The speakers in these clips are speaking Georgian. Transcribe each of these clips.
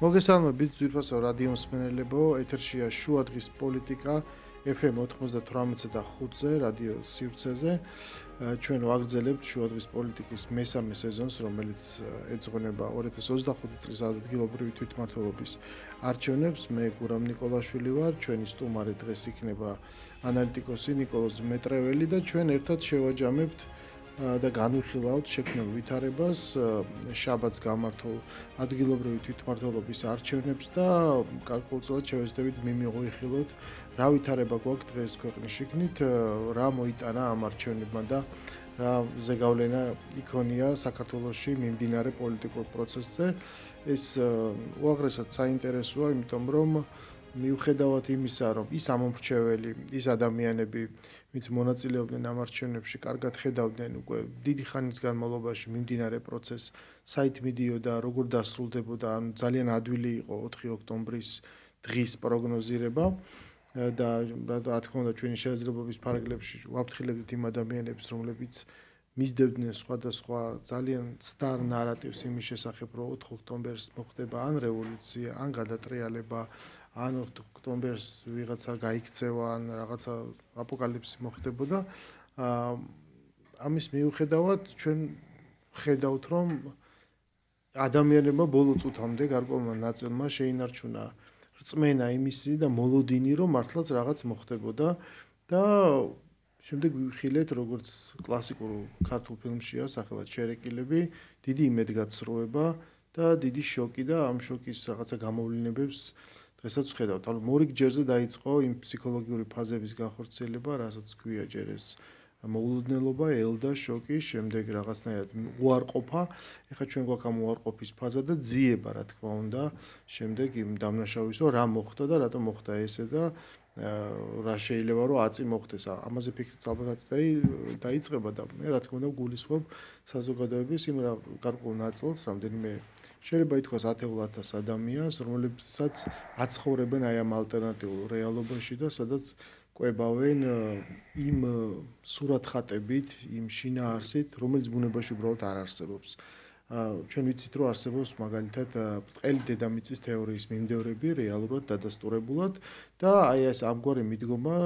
მოგესალმებით ძვირფასო რადიო მსმენელებო, ეთერშია შუადღის პოლიტიკა FM 98.5-ზე რადიო სივრცეზე. ჩვენ ვაგრძელებთ შუადღის პოლიტიკის მესამე სეზონს, რომელიც ეძღვნება 2025 წლის ადგილობრივი თვითმმართველობის არჩევნებს. მე გურამ ნიკოლაშვილი ვარ, ჩვენი სტუმარი დღეს იქნება ანალიტიკოსი ნიკოლოზ მეტრეველი და ჩვენ ერთად შევაჯამებთ და განვიხილავთ შექმნილ ვითარებას შაბათს გამართულ ადგილობრივი თვითმმართველობის არჩევნებს და გარკვეულწილად შევეცდებით მიმოვიხილოთ რა ვითარება გვაქვს დღეს ქვეყნის შიგნით, რა მოიტანა ამ არჩევნებმა და რა ზეგავლენა იქონია საქართველოში მიმდინარე პოლიტიკურ პროცესზე. ეს უაღრესად საინტერესოა, იმიტომ რომ მიუხედავად იმისა, რომ ის ამომრჩეველი, ის ადამიანები, ვინც მონაწილეობდნენ ამ არჩევნებში, კარგად ხედავდნენ უკვე დიდი ხანის განმავლობაში მიმდინარე პროცესს, საით მიდიოდა, როგორ დასრულდებოდა, ან ძალიან ადვილი იყო 4 ოქტომბრის დღის პროგნოზირება და რა თქმა უნდა ჩვენი შესაძლებლობის ფარგლებში ვაფრთხილებდით იმ ადამიანებს, რომლებიც მისდევდნენ სხვადასხვა ძალიან ცდარ ნარატივს იმის შესახებ, რომ 4 ოქტომბერს მოხდება ან რევოლუცია, ან გადატრიალება, ან 4 ოქტომბერს ვიღაცა გაიქცევა, ან რაღაცა აპოკალიფსი მოხდებოდა. ამის მიუხედავად ჩვენ ხედავთ, რომ ადამიანებმა ბოლო წუთამდე გარკვეულმა ნაწილმა შეინარჩუნა რწმენა იმისი და მოლოდინი, რომ მართლაც რაღაც მოხდებოდა და შემდეგ ვიხილეთ, როგორც კლასიკურ ქართულ ფილმშია, სახელად შერეკილები, დიდი იმედგაცრუება და დიდი შოკი და ამ შოკის რაღაცა გამოვლინებებს დღესაც ვხედავთ. ანუ მორიგ ჯერზე დაიწყო იმ ფსიქოლოგიური ფაზების განხორციელება, რასაც ქვია ჯერ ეს მოულოდნელობა, ელდა, შოკი, შემდეგ რაღაცნაირად უარყოფა. ეხლა ჩვენ გვაქვს ამ უარყოფის ფაზა და ძიება, რა თქმა უნდა, შემდეგ იმ დამნაშავის, რომ რა მოხდა და რატომ მოხდა ესე და რა შეიძლება რომ აწი მოხდეს. ამაზე ფიქრიც ალბათ დაიწყება და მე რა თქმა უნდა გულისხმობ საზოგადოების იმ გარკვეულ ნაწილს, რამდენიმე შეიძლება ითქვას 10,000 ადამიანს, რომლებსაც აცხოვრებენ აი ამ ალტერნატიულ რეალობაში და სადაც კვებავენ იმ სურათხატებით, იმ შინაარსით, რომელიც ბუნებაში უბრალოდ არ არსებობს. ჩვენ ვიცით, რომ არსებობს მაგალითად ბრტყელი დედამიწის თეორიის მიმდევრები რეალურად დადასტურებულად და აი ეს ამგვარი მიდგომა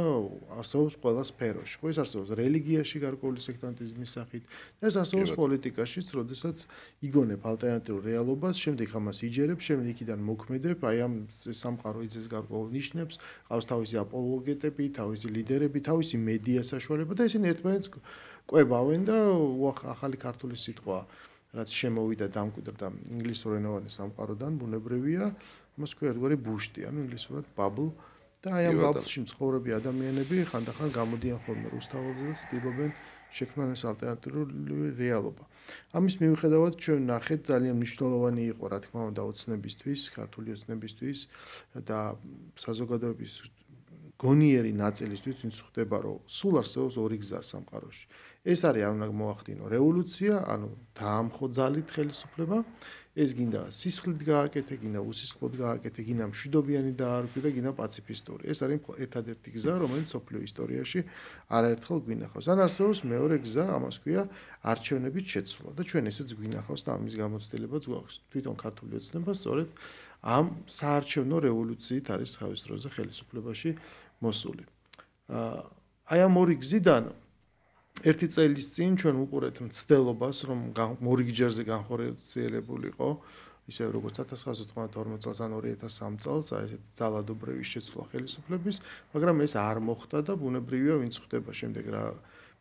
არსებობს ყველა სფეროში. ხო, ეს არსებობს რელიგიაში გარკვეული სექტანტიზმის სახით და ეს არსებობს პოლიტიკაშიც, როდესაც იგონებ ალტერნატიულ რეალობას, შემდეგ ამას იჯერებ, შემდეგ იქიდან მოქმედებ, აი ამ სამყარო იცის გარკვეულ ნიშნებს, ყავს თავისი აპოლოგეტები, თავისი ლიდერები, თავისი მედია საშუალება და ისინი ერთმანეთს კვებავენ და ახალი ქართული სიტყვა რაც შემოვიდა დამკვიდრდა ინგლისურენოვანი სამყაროდან, ბუნებრივია, მას ქვია როგორი ბუშტი, ანუ ინგლისურად bubble და აი ამ bubble-ში მცხოვრები ადამიანები ხანდახან გამოდიან ხოლმე რუსთაველზე და ცდილობენ შექმნან ეს ალტერნატიული რეალობა. ამის მიუხედავად ჩვენ ნახეთ ძალიან მნიშვნელოვანი იყო, რა თქმა უნდა, ოცნებისთვის, ქართული ოცნებისთვის და საზოგადოების გონიერი ნაწილისთვის, ვინც ხვდება, რომ სულ არსებობს ორი გზა სამყაროში. ეს არის ან უნდა მოახდინო რევოლუცია, ანუ დაამხო ძალით ხელისუფლება, ეს გინდა სისხლით გააკეთე, გინდა უსისხლოდ გააკეთე, გინდა მშვიდობიანი დაარქვი და გინდა პაციფისტური. ეს არის ერთადერთი გზა, რომელიც სოფლიო ისტორიაში არაერთხელ გვინახავს. ან არსებობს მეორე გზა, ამას ქვია არჩევნებით შეცვლა და ჩვენ ესეც გვინახავს და ამის გამოცდილებაც გვაქვს. თვითონ ქართული ოცნება სწორედ ამ საარჩევნო რევოლუციით არის თავის დროზე ხელისუფლებაში მოსული. აი ამ ორი გზიდან ერთი წელის წინ ჩვენ უყურეთ მცდელობას, რომ მორიგჯერზე განხორციელებულიყო, ისე როგორც 1992 წელს ან 2003 წელს, აი ესეთ ძალადობრივი შეცვლა ხელისუფლების, მაგრამ ეს არ მოხდა და ბუნებრივია, ვინც ხვდება შემდეგ რა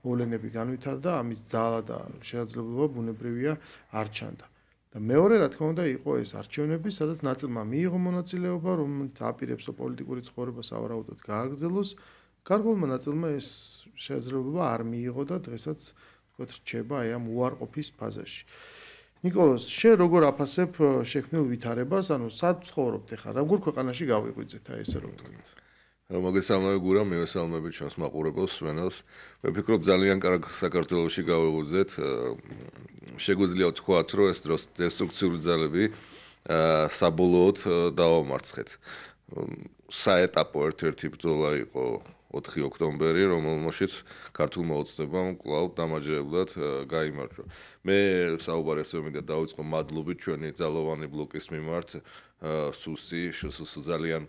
მოვლენები განვითარდა, ამის ძალა და შესაძლებლობა ბუნებრივია არ ჩანდა. და მეორე, რა თქმა უნდა, იყო ეს არჩევნები, სადაც ნაწილმა მიიღო მონაწილეობა, რომელიც აპირებს პოლიტიკური ცხოვრება სავარაუდოდ გააგრძელოს. გარკვეულმა ნაწილმა ეს შესაძლებლობა არ მიიღო და დღესაც თქვათ რჩება აი ამ უარყოფის ფაზაში. ნიკოლოზ, შენ როგორ აფასებ შექმნილ ვითარებას, ანუ სად ცხოვრობთ ახლა, როგორ ქვეყანაში გავიღვიძეთ აი ესე რომ ვთქვით? მოგესალმები გურა, მივესალმები ჩვენს მაყურებელს, სვენელს. მე ვფიქრობ ძალიან კარგ საქართველოში გავიღვიძეთ. შეგვიძლია ვთქვათ, რომ ეს დროს დესტრუქციული ძალები საბოლოოდ დავამარცხეთ. საეტაპო ერთ-ერთი ბრძოლა იყო 4 ოქტომბერი, რომელშიც ქართულმა ოცნებამ კვლავ დამაჯერებლად გაიმარჯვა. მე საუბარი ასე მინდა დავიწყო მადლობით ჩვენი ძალოვანი ბლოკის მიმართ, სუსი, შსს ძალიან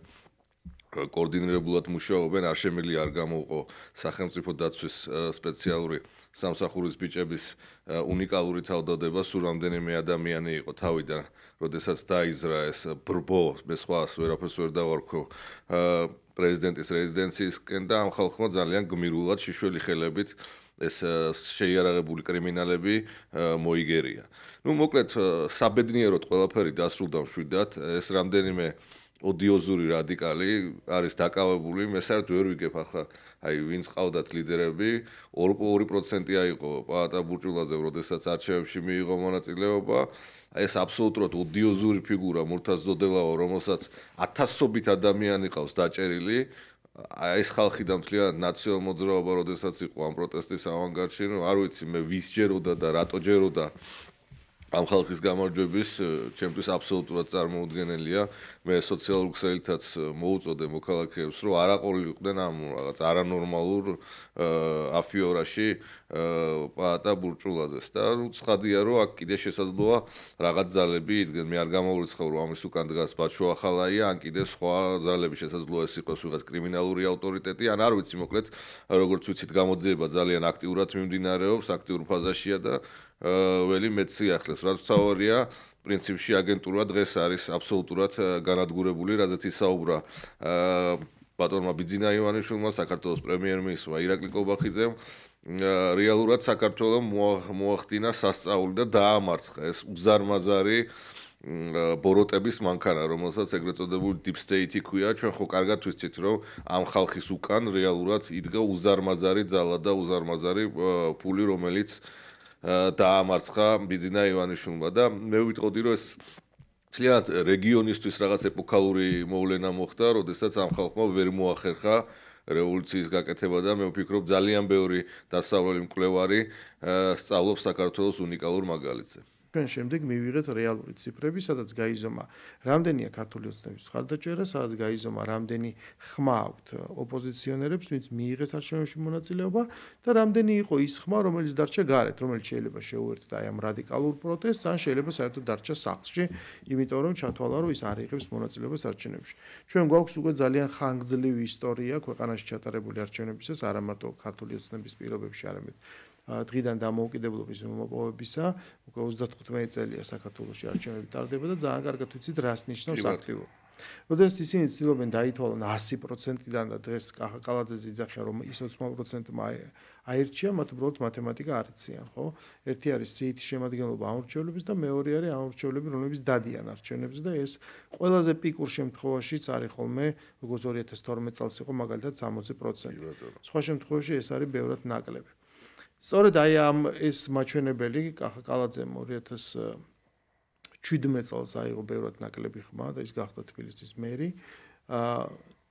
კოორდინირებულად მუშაობენ, არ შემიძლია არ გამოვყო სახელმწიფო დაცვის სპეციალური სამსახურის ბიჭების უნიკალური თავდადება, სულ რამდენიმე ადამიანი იყო თავიდან, როდესაც დაიზრა ეს ბრბო, მე სხვას ვერაფერს ვერ დავარქვო პრეზიდენტის რეზიდენციისკენ და ამ ხალხმა ძალიან გმირულად შიშველი ხელებით ეს შეიარაღებული კრიმინალები მოიგერია. ნუ მოკლედ საბედნიეროდ ყველაფერი დასრულდა მშვიდად, ეს რამდენიმე ოდიოზური რადიკალი არის დაკავებული, მე საერთოდ ვერ ვიგებ ახლა, აი ვინც ყავდათ ლიდერები, 2% აიყო პაატა ბურჭულაძე, როდესაც არჩევნებში მიიღო მონაწილეობა, ეს აბსოლუტურად ოდიოზური ფიგურა მურთაზ ზოდელაო, რომელსაც ათასობით ადამიანი ყავს დაჭერილი, აი ეს ხალხი და მთლიანად ნაციონალ მოძრაობა, როდესაც იყო ამ პროტესტის ავანგარდში, ნუ არ ვიცი მე ვის ჯეროდა და რატო ჯეროდა ამ ხალხის გამარჯვების ჩემთვის აბსოლუტურად წარმოუდგენელია. მე სოციალურ ქსელითაც მოუწოდე მოქალაქეებს, რომ არ აყოლიყვნენ ამ რაღაც არანორმალურ აფიორაში პაატა ბურჭულაძეს და ცხადია, რომ აქ კიდე შესაძლოა რაღაც ძალები იდგნენ. მე არ გამოვრიცხავ, რომ ამის უკან დგას ბაჩო ახალაია, ან კიდე სხვა ძალები შესაძლოა ეს იყოს ვიღაც კრიმინალური ავტორიტეტი, ან არ ვიცი, მოკლედ, როგორც ვიცით, გამოძიება ძალიან აქტიურად მიმდინარეობს, აქტიურ ფაზაშია და ველი მეც სიახლეს, რაც თავარია, პრინციპში აგენტურა დღეს არის აბსოლუტურად განადგურებული, რაზეც ისაუბრა ბატონმა ბიძინა ივანიშვილმა, საქართველოს პრემიერ-მინისტრმა ირაკლი კობახიძემ, რეალურად საქართველოს მოახდინა სასწაული და დაამარცხა ეს უზარმაზარი ბოროტების მანქანა, რომელსაც ეგრეთ წოდებული deep state-ი ქვია, ჩვენ ხო კარგად ვიცით, რომ ამ ხალხის უკან რეალურად იდგა უზარმაზარი ძალა და უზარმაზარი ფული, რომელიც დაამარცხა ბიძინა ივანიშვილმა და მე ვიტყოდი, რომ ეს მთლიანად რეგიონისთვის რაღაც ეპოქალური მოვლენა მოხდა, როდესაც ამ ხალხმა ვერ მოახერხა რევოლუციის გაკეთება და მე ვფიქრობ ძალიან ბევრი დასავლელი მკვლევარი სწავლობს საქართველოს უნიკალურ მაგალითზე. ჩვენ შემდეგ მივიღეთ რეალური ციფრები, სადაც გაიზომა რამდენია ქართული ოცნების მხარდაჭერა, სადაც გაიზომა რამდენი ხმა აქვთ ოპოზიციონერებს, ვინც მიიღეს არჩევნებში მონაწილეობა და რამდენი იყო ის ხმა, რომელიც დარჩა გარეთ, რომელიც შეიძლება შეუერთდა აი ამ რადიკალურ პროტესტს, ან შეიძლება საერთოდ დარჩა სახლში, იმიტომ რომ ჩათვალა, რომ ის არ იღებს მონაწილეობას არჩევნებში. ჩვენ გვაქვს უკვე ძალიან ხანგრძლივი ისტორია ქვეყანაში ჩატარებული არჩევნებისას, არა მარტო ქართული ოცნების პირობებში, არამედ დღიდან დამოუკიდებლობის მომოპოვებისა, უკვე 35 წელია საქართველოში არჩევნები ტარდება და ძალიან კარგად ვიცით, რას ნიშნავს აქტივობა. როდესაც ისინი ცდილობენ დაითვალონ 100%-დან და დღეს კახაკალაძეზე იძახიან, რომ ის 80%-მა აირჩია, მათ უბრალოდ მათემატიკა არ იციან, ხო? ერთი არის სიითი შემადგენლობა ამორჩევლების და მეორე არის ამორჩევლები, რომლებიც დადიან არჩევნებზე და ეს ყველაზე პიკურ შემთხვევაშიც არის ხოლმე, როგორც 2012 წელს იყო მაგალითად 60%. სხვა შემთხვევაში ეს არის ბევრად ნაკლები. სწორედ აი ამ ეს მაჩვენებელი კახაკალაძემ 2017 წელს აიღო ბევრად ნაკლები ხმა და ის გახდა თბილისის მერი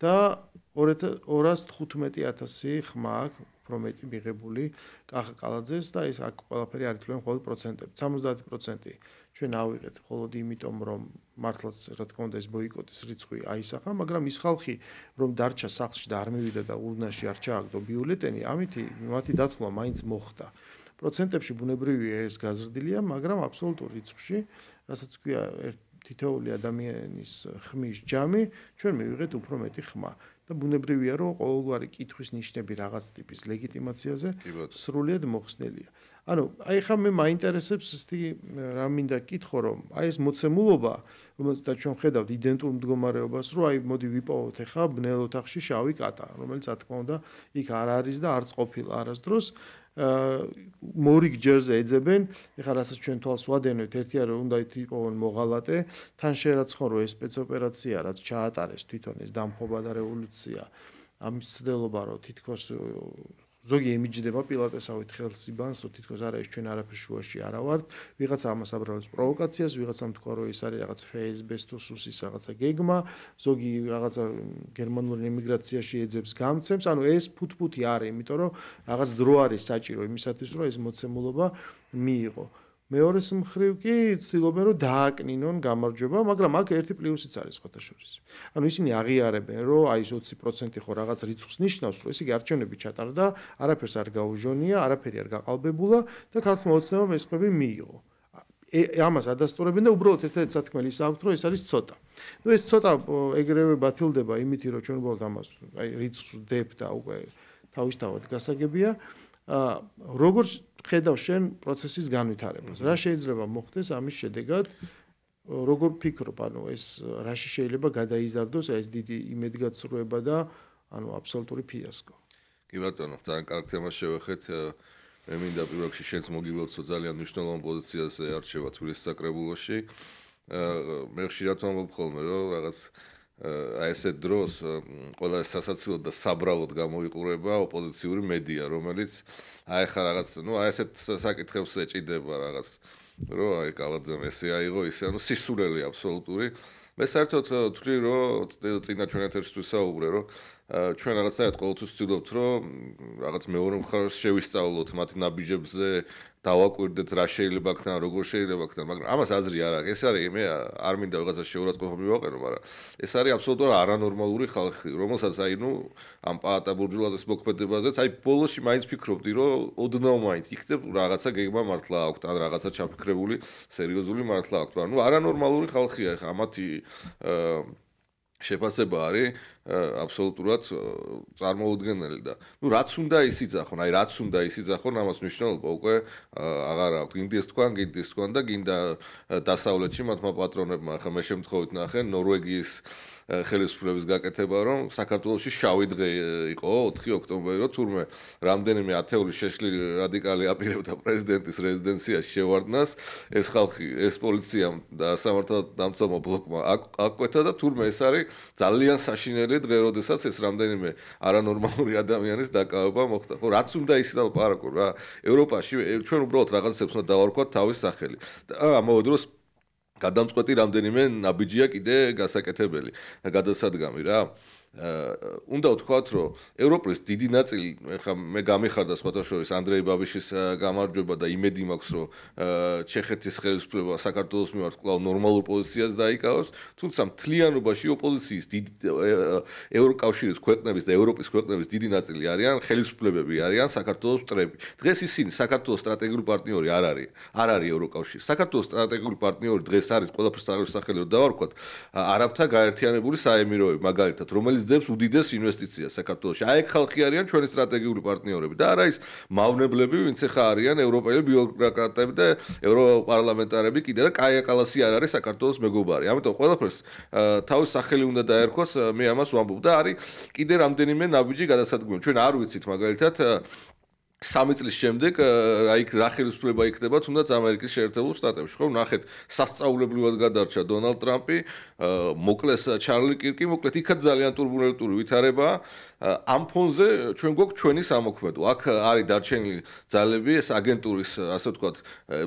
და 215,000 ხმა აქვს უფრო მეტი მიღებული კახაკალაძეს და ეს აქ ყველაფერი არ ითვლიან მხოლოდ პროცენტები. 70% ჩვენ ავიღეთ მხოლოდ იმიტომ, რომ მართლაც რა თქმა უნდა ეს ბოიკოტის რიცხვი აისახა, მაგრამ ის ხალხი, რომ დარჩა სახლში და არ მივიდა და ურნაში არ ჩააგდო ბიულეტენი, ამითი მათი დათვლა მაინც მოხდა. პროცენტებში ბუნებრივია ეს გაზრდილია, მაგრამ აბსოლუტურ რიცხვში, რასაც ქვია თითოეული ადამიანის ხმის ჯამი, ჩვენ მივიღეთ უფრო მეტი ხმა. და ბუნებრივია, რომ ყოველგვარი კითხვის ნიშნები რაღაც ტიპის ლეგიტიმაციაზე სრულიად მოხსნელია. ანუ აი ხა მე მაინტერესებს ისეთი რა მინდა კითხო, რომ აი ეს მოცემულობა, რომელსაც ჩვენ ხედავთ იდენტურ მდგომარეობას, რომ აი მოდი ვიპოვოთ ახლა ბნელ ოთახში შავი კატა, რომელიც რა თქმა უნდა იქ არ არის და არც ყოფილა არასდროს. მორიგ ჯერზე ეძებენ, ეხლა რასაც ჩვენ თვალს ვადენვით, ერთი არის რომ უნდა იპოვონ მოღალატე, თან შეერაცხონ რომ ეს სპეცოპერაცია, რაც ჩაატარეს თვითონ ეს დამხობა და რევოლუცია, ამის ცდელობა რომ თითქოს ზოგი ემიჯდება პილატესავით ხელს იბანს, რომ თითქოს არა ეს ჩვენ არაფერ შუაში არა ვართ, ვიღაცა ამას აბრალებს პროვოკაციას, ვიღაცამ თქვა რომ ეს არის რაღაც FSB-ს თუ SUS-ის რაღაცა გეგმა, ზოგი რაღაცა გერმანულ ემიგრაციაში ეძებს გამცემს, ანუ ეს ფუთფუთი არის, იმიტომ რომ რაღაც დრო არის საჭირო იმისათვის, რომ ეს მოცემულობა მიიღო. მეორეს მხრივ კი ცდილობენ რომ დააკნინონ გამარჯვება, მაგრამ აქ ერთი პლუსიც არის სხვათა შორის. ანუ ისინი აღიარებენ, რომ აი ეს 20% ხო რაღაც რიცხვს ნიშნავს, რომ ესე იგი არჩევნები ჩატარდა, არაფერს არ გაუჟონია, არაფერი არ გაყალბებულა და ქართულმა ოცნებამ ეს ხმები მიიღო. ამას ადასტურებენ და უბრალოდ ერთ-ერთი სათქმელი ის აქვს, რომ ეს არის ცოტა. ნუ ეს ცოტა ეგრევე ბათილდება იმითი, რომ ჩვენ უბრალოდ ამას აი რიცხვს ვდებ და უკვე თავისთავად გასაგებია. როგორ ხედავ შენ პროცესის განვითარებას? რა შეიძლება მოხდეს ამის შედეგად? როგორ ფიქრობ, ანუ ეს რაში შეიძლება გადაიზარდოს ეს დიდი იმედგაცრუება და ანუ აბსოლუტური ფიასკო? კი ბატონო, ძალიან კარგ თემას შევეხეთ. მე მინდა პირველ რიგში შენს მოგილოცო ძალიან მნიშვნელოვან პოზიციაზე არჩევა თბილისის საკრებულოში. მე ხშირად ვამბობ ხოლმე, რომ რაღაც აი ესეთ დროს ყველა სასაცილოდ და საბრალოდ გამოიყურება ოპოზიციური მედია, რომელიც აი ხა რაღაც, ნუ აი ესეთ საკითხებს ეჭიდება რაღაც, რომ აი კალაძემ ესე აიღო, ისე, ანუ სისულელი აბსოლუტური. მე საერთოდ ვთვლი, რომ წინა ჩვენ ეთერში ვისაუბრე, რომ ჩვენ რაღაცნაირად ყოველთვის ვცდილობთ, რომ რაღაც მეორე მხარეს შევისწავლოთ მათ ნაბიჯებზე, დავაკვირდეთ რა შეიძლება ქნა, როგორ შეიძლება ქნა, მაგრამ ამას აზრი არ აქვს. ეს არის მე არ მინდა რაღაცა შეურაცხყოფა მივაყენო, მაგრამ ეს არის აბსოლუტურად არანორმალური ხალხი, რომელსაც აი ნუ ამ პაატა ბურჟუაზიის მოქმედებაზეც აი ბოლოში მაინც ფიქრობდი, რომ ოდნავ მაინც იქნებ რაღაცა გეგმა მართლა აქვს, ან რაღაცა ჩაფიქრებული სერიოზული მართლა აქვს, მაგრამ ნუ არანორმალური ხალხია ხა ამათი შეფასება არის აბსოლუტურად წარმოუდგენელი და ნუ რაც უნდა ისიძახონ, აი რაც უნდა ისიძახონ, ამას მნიშვნელობა უკვე აღარ აქვს. გინდის თქვან და გინდა დასავლეთში მათმა პატრონებმა, ახლა მე შემთხვევით ნახე ნორვეგიის ხელისუფლების გაკეთება, რომ საქართველოში შავი დღე იყო 4 ოქტომბერი, რომ თურმე რამდენიმე ათეული შეშლილი რადიკალი აპირებდა პრეზიდენტის რეზიდენციაში შევარდნას, ეს ხალხი, ეს პოლიციამ და სამართალდამცავ ბლოკმა აკვეთა და თურმე ეს არის ძალიან საშინელი დღე, როდესაც ეს რამდენიმე არანორმალური ადამიანის დაკავება მოხდა. ხო, რაც უნდა ის ლაპარაკო რა. ევროპაში ჩვენ უბრალოდ რაღაცებს უნდა დავარქვათ თავის სახელი. და ამავე დროს გადამწყვეტი რამდენიმე ნაბიჯია კიდე გასაკეთებელი, გადასადგამი რა. უნდა ვთქვათ, რომ ევროპის დიდი ნაწილი, ხა მე გამიხარდა სხვათა შორის ანდრეი ბაბიშის გამარჯვება და იმედი მაქვს, რომ ჩეხეთის ხელისუფლება საქართველოს მიმართ კვლავ ნორმალურ პოზიციას დაიკავოს, თუმცა მთლიანობაში ოპოზიციის ევროკავშირის ქვეყნების და ევროპის ქვეყნების დიდი ნაწილი არიან ხელისუფლებები, არიან საქართველოს მტრები. დღეს ისინი საქართველოს სტრატეგიული პარტნიორი არ არის ევროკავშირი. საქართველოს სტრატეგიული პარტნიორი დღეს არის ყველაფერს თავის სახელი რომ დავარქვათ, არაბთა გაერთიანებული საემიროები მაგალითად, რომელიც ძებს უდიდეს ინვესტიციას საქართველოში. აი ეგ ხალხი არიან ჩვენი სტრატეგიული პარტნიორები და არა ის მავნებლები, ვინც ახლა არიან ევროპელი ბიუროკრატები და ევროპარლამენტარები კიდე და კაია კალასი არ არის საქართველოს მეგობარი. ამიტომ ყველაფერს თავის სახელი უნდა დაერქვას, მე ამას ვამბობ და არის კიდე რამდენიმე ნაბიჯი გადასადგმელი. ჩვენ არ ვიცით მაგალითად 3 წლის შემდეგ რა ხელისუფლება იქნება თუნდაც ამერიკის შეერთებულ შტატებში. ხო, ნახეთ, სასწაულებრივად გადარჩა დონალდ ტრამპი, მოკლეს ჩარლი კირკი, მოკლედ იქაც ძალიან турბულენტური ვითარებაა. ამ ფონზე ჩვენ გვაქვს ჩვენი სამოქმედო. აქ არის დარჩენილი ძალები, ეს აგენტურის, ასე ვთქვათ,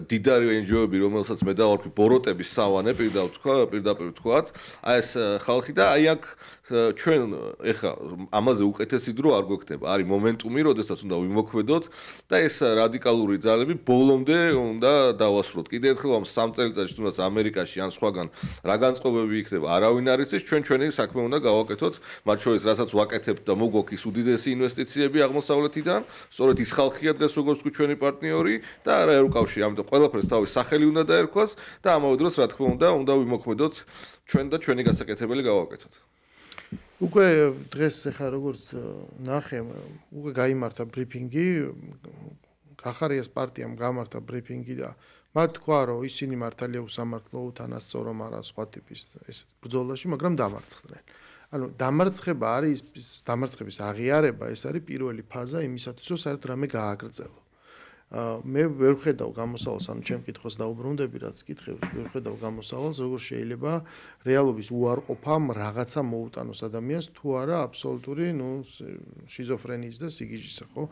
დიდარი NGO-ები, რომელსაც მე დავარქვი ბოროტების სავანე, პირდაპირ ვთქვათ, აი ეს ხალხი და აი აქ ჩვენ ეხა ამაზე უკეთესი დრო არ გვექნება. არის მომენტუმი, როდესაც უნდა ვიმოქმედოთ და ეს რადიკალური ძალები ბოლომდე უნდა დავასრულოთ. კიდე ერთხელ ამ 3 წელიწადში თუნდაც ამერიკაში ან სხვაგან რა განწყობები იქნება, არავინ არ იცის, ჩვენი საქმე უნდა გავაკეთოთ, მათ შორის რასაც ვაკეთებთ და მოგვაქვს ის უდიდესი ინვესტიციები აღმოსავლეთიდან, სწორედ ის ხალხია დღეს როგორც თქვი ჩვენი პარტნიორი და არა ევროკავშირი, ამიტომ ყველაფერს თავის სახელი უნდა დაერქვას და ამავე დროს რა თქმა უნდა ვიმოქმედოთ ჩვენ და ჩვენი გასაკეთებელი გავაკეთოთ. უკვე დღეს ახლა როგორც ნახე, უკვე გაიმართა ბრიფინგი, გახარიას პარტიამ გამართა ბრიფინგი და მათ თქვა, რომ ისინი მართალია უსამართლო, უთანასწორო, მაგრამ სხვა ტიპის ეს ბრძოლაში, მაგრამ დამარცხდნენ. ანუ დამარცხება არის დამარცხების აღიარება, ეს არის პირველი ფაზა იმისათვის, რომ საერთოდ რამე გააგრძელო. მე ვერ ვხედავ გამოსავალს, ანუ ჩემ კითხვას დაუბრუნდები, რაც კითხებს, ვერ ვხედავ გამოსავალს, როგორ შეიძლება რეალობის უარყოფამ რაღაცა მოუტანოს ადამიანს, თუ არა აბსოლუტური, შიზოფრენიის და სიგიჟისა, ხო?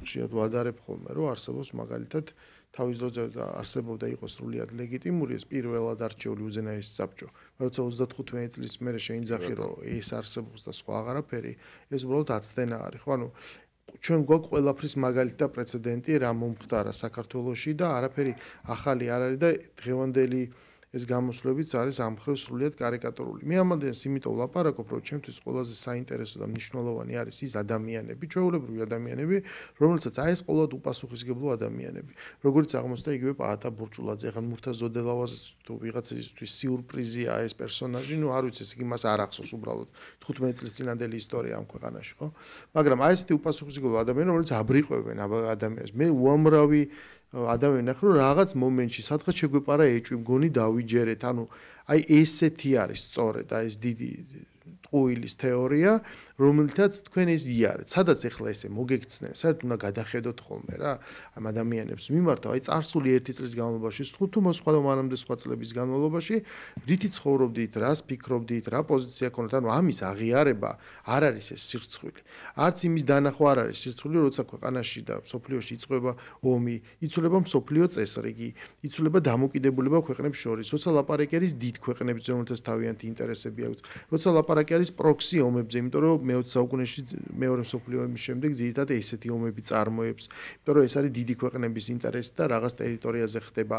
ხშირად ვადარებ ხოლმე, რომ არსებობს მაგალითად თავის დროზე არსებობდა იყო სრულიად ლეგიტიმური ეს პირველად არჩეული უზენაესი საბჭო. როცა 35 წლის მერე შეინძახი, რომ ეს არსებობს და სხვა აღარაფერი, ეს უბრალოდ აცდენა არის, ხო? ანუ ჩვენ გვაქვს ყველაფრის მაგალითი და პრეცედენტი რა მომხდარა საქართველოში და არაფერი ახალი არ არის და დღევანდელი ეს გამოსვლებიც არის ამ მხრივ სრულიად კარიკატურული. მე ამადენს იმიტომ ვლაპარაკობ, რომ ჩემთვის ყველაზე საინტერესო და მნიშვნელოვანი არის ის ადამიანები, ჩვეულებრივი ადამიანები, რომელთაც აი ეს ყოველდღიურად უპასუხისმგებლო ადამიანები. როგორც აღმოჩნდა იგივე პაატა ბურჭულაძე, ახლა მურთა ზოდელავას თუ ვიღაცისთვის სიურპრიზია ეს პერსონაჟი, ნუ არ ვიცი, იგი მას არ ახსოვს უბრალოდ 15 წლის წინანდელი ისტორია ამ ქვეყანაში, ხო? მაგრამ აი ესეთი უპასუხისმგებლო ადამიანები, რომელიც აბრიყვევენ ადამიანებს. მე უამრავი ადამიანი ნახე რომ რაღაც მომენტში სადღაც შეგვეპარა ეჭვი მგონი დავიჯერეთ ანუ აი ესეთი არის სწორედ აი ეს დიდი ტყუილის თეორია რომელთაც თქვენ ეს იარეთ სადაც ეხლა ესე მოგექცნენ საერთოდ უნდა გადახედოთ ხოლმე რა ამ ადამიანებს მიმართ აი წარსული 1 წლის განმავლობაში თუ სხვა მანამდე სხვა წლების განმავლობაში რითი ცხოვრობდით რას ფიქრობდით რა პოზიცია ქონდათ ანუ ამის აღიარება არ არის ეს სირცხვილი არც იმის დანახვა არ არის სირცხვილი როცა ქვეყანაში და სოფლიოში იწყება ომი იცვლება მსოფლიო წესრიგი იცვლება დამოკიდებულება ქვეყნებს შორის როცა ლაპარაკი არის დიდ ქვეყნებს რომელთაც თავიანთი ინტერესები აქვთ როცა ლაპარაკი არის პროქსი ომებზე იმიტომ რომ მე-20 საუკუნეში მეორე მსოფლიო ომის შემდეგ ძირითადად ესეთი ომები წარმოებს იმიტომ რომ ეს არის დიდი ქვეყნების ინტერესი და რაღაც ტერიტორიაზე ხდება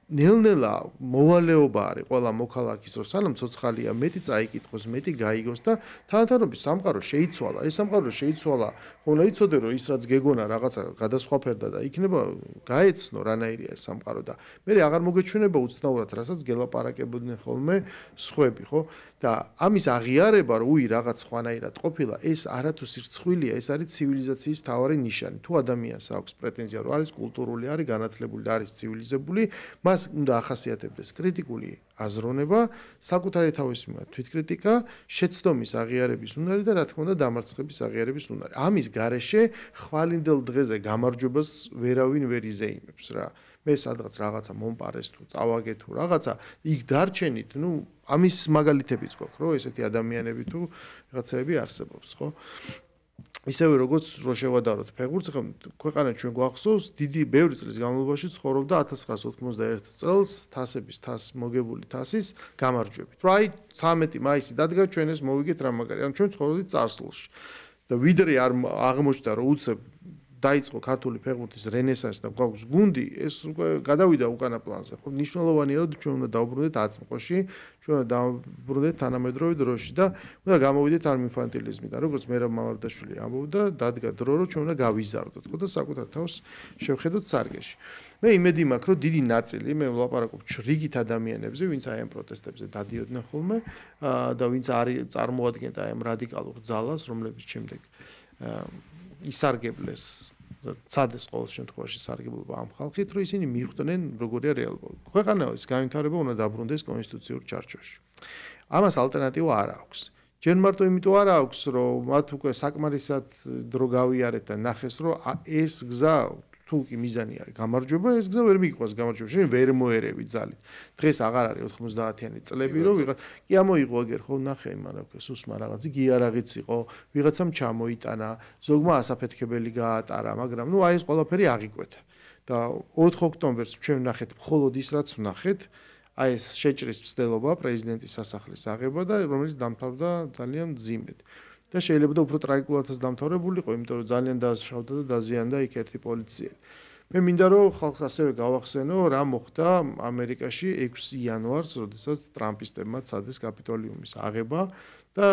ნელ-ნელა მოვალეობა არის ყველა მოქალაქის რომ სანამ ცოცხალია მეტი წაიკითხოს მეტი გაიგოს და თანათარობის სამყარო შეიცვალა ეს სამყარო შეიცვალა ხოლმე იცოდე რომ ის რაც გეგონა რაღაცა გადასხვაფერდა და იქნება გაეცნო რანაირია ეს სამყარო და მე აღარ მოგეჩვენება უცნაურად რასაც გელაპარაკებოდნენ ხოლმე სხვები ხო და ამის აღიარება რომ უი რაღაც ხვანაირად ყოფილა ეს არათუ სირცხვილია ეს არის ცივილიზაციის მთავარი ნიშანი თუ ადამიანს აქვს პრეტენზია რომ არის კულტურული არის განათლებული და არის ცივილიზებული მას უნდა ახასიათებდეს კრიტიკული აზროვნება საკუთარი თავის მიმართ თვითკრიტიკა შეცდომის აღიარების უნარი და რა თქმა უნდა დამარცხების აღიარების უნარი ამის გარეშე ხვალინდელ დღეზე გამარჯვებას ვერავინ ვერ იზეიმებს რა მე სადღაც რაღაცა მომპარეს თუ წავაგე თუ რაღაცა იქ დარჩენით ნუ ამის მაგალითებიც გვაქვს რომ ესეთი ადამიანები თუ რაღაცები არსებობს ხო ისევე როგორც რო შევადაროთ ფეხბურთს ხო ქვეყანა ჩვენ გვახსოვს დიდი ბევრი წლის განმავლობაში ცხოვრობდა 1991 წელს თასების თასს მოგებული თასის გამარჯვებით რომ აი 13 მაისი დადგა ჩვენ ეს მოვიგეთ რა მაგარი ანუ ჩვენ ცხოვრობდით წარსულში და ვიდრე არ აღმოჩნდა რომ უცებ დაიწყო ქართული ფეხბურთის რენესანსი და გვაქვს გუნდი ეს უკვე გადავიდა უკანა პლანზე ხო მნიშვნელოვანია რომ ჩვენ უნდა დავბრუნდეთ აწმყოში ჩვენ უნდა დავბრუნდეთ თანამედროვე დროში და უნდა გამოვიდეთ ამ ინფანტილიზმიდან როგორც მერაბ მამარდაშვილი ამბობდა დადგა დრო რომ ჩვენ უნდა გავიზარდოთ ხო და საკუთარ თავს შევხედოთ სარგეში მე იმედი მაქვს რომ დიდი ნაწილი მე ვლაპარაკობ რიგით ადამიანებზე ვინც აი ამ პროტესტებზე დადიოდნენ ხოლმე და ვინც არის წარმოადგენდა აი ამ რადიკალურ ძალას რომლებიც შემდეგ ისარგებლეს ცადეს ყოველ შემთხვევაში სარგებლობა ამ ხალხით რომ ისინი მიხვდნენ როგორია რეალობა ქვეყანას განვითარება უნდა დაბრუნდეს კონსტიტუციურ ჩარჩოში ამას ალტერნატივა არ აქვს ჯერ მარტო იმიტომ არ აქვს რომ მათ უკვე საკმარისად დრო გავიარეთ და ნახეს რომ ეს გზა თუ კი მიზანია გამარჯვება ეს გზა ვერ მიყვას გამარჯვება შენ ვერ მოერევი ძალით დღეს აღარ არის 90-იანი წლები რომ ვიღაც კი ამოიღო აგერ ხო ნახე იმან სუსმა რაღაცი გიარაღიც იყო ვიღაცამ ჩამოიტანა ზოგმა ასაფეთქებელი გაატარა მაგრამ ნუ აი ეს ყველაფერი აღიკვეთა და 4 ოქტომბერს ჩვენ ნახეთ მხოლოდ ის რაც ვნახეთ აი ეს შეჭრის მცდელობა პრეზიდენტის სასახლის აღება და რომელიც დამთავრდა ძალიან მძიმედ და შეიძლება და უფრო ტრაგიკულადაც დამთავრებულიყო, იმიტომ რომ ძალიან დააშავდა და დაზიანდა იქ ერთი პოლიციელი. მე მინდა რომ ხალხს ასევე გავახსენო, რა მოხდა ამერიკაში 6 იანვარს, როდესაც ტრამპისტებმა ცადეს კაპიტოლიუმის აღება და